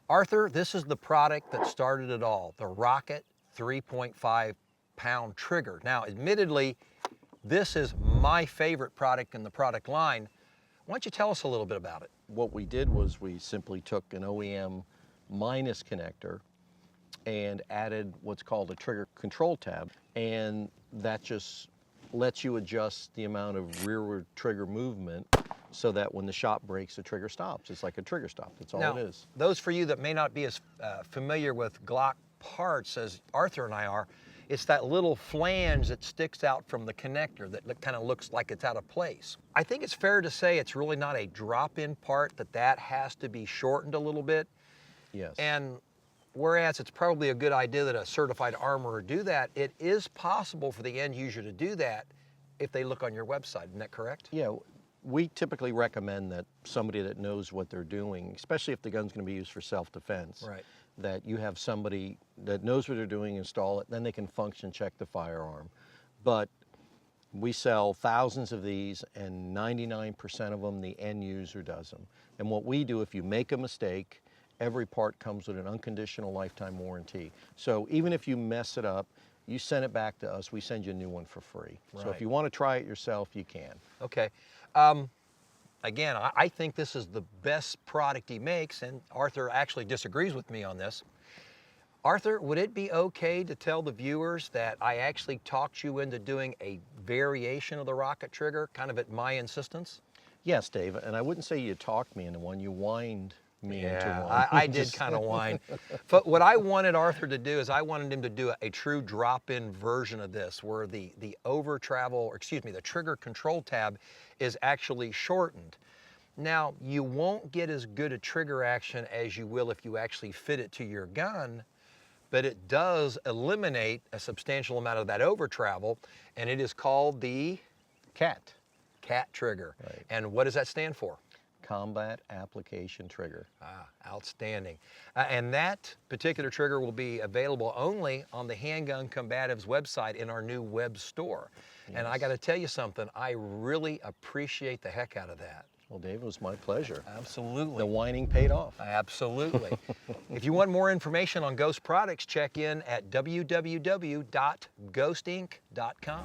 Arthur, this is the product that started it all, the Rocket 3.5-pound trigger. Now, admittedly, this is my favorite product in the product line. Why don't you tell us a little bit about it? What we did was we simply took an OEM minus connector and added what's called a trigger control tab, and that just lets you adjust the amount of rearward trigger movement so that when the shot breaks, the trigger stops. It's like a trigger stop. That's all Now, it is. those for you that may not be as familiar with Glock parts as Arthur and I are, it's that little flange that sticks out from the connector that kind of looks like it's out of place. I think it's fair to say it's really not a drop-in part, that has to be shortened a little bit. Yes. And whereas it's probably a good idea that a certified armorer do that, it is possible for the end user to do that if they look on your website. Isn't that correct? Yeah, we typically recommend that somebody that knows what they're doing, especially if the gun's going to be used for self-defense, Right. that you have somebody that knows what they're doing install it, then they can function check the firearm. But we sell thousands of these, and 99% of them, the end user does them. And what we do, if you make a mistake, every part comes with an unconditional lifetime warranty. So even if you mess it up, you send it back to us, we send you a new one for free. So Right. if you want to try it yourself, you can. Okay. Again, I think this is the best product he makes, and Arthur actually disagrees with me on this. Arthur, would it be okay to tell the viewers that I actually talked you into doing a variation of the rocket trigger, kind of at my insistence? Yes, Dave, and I wouldn't say you talked me into one, you whined me into one. I did kind of whine. But what I wanted Arthur to do is I wanted him to do a true drop-in version of this, where the the trigger control tab is actually shortened. Now, you won't get as good a trigger action as you will if you actually fit it to your gun, but it does eliminate a substantial amount of that over travel, and it is called the CAT. CAT trigger. Right. And what does that stand for? Combat Application Trigger. Ah, outstanding. And that particular trigger will be available only on the Handgun Combatives website in our new web store. Yes. And I got to tell you something, I really appreciate the heck out of that. Well, Dave, it was my pleasure. Absolutely. The whining paid off. Absolutely. If you want more information on Ghost products, check in at www.ghostinc.com.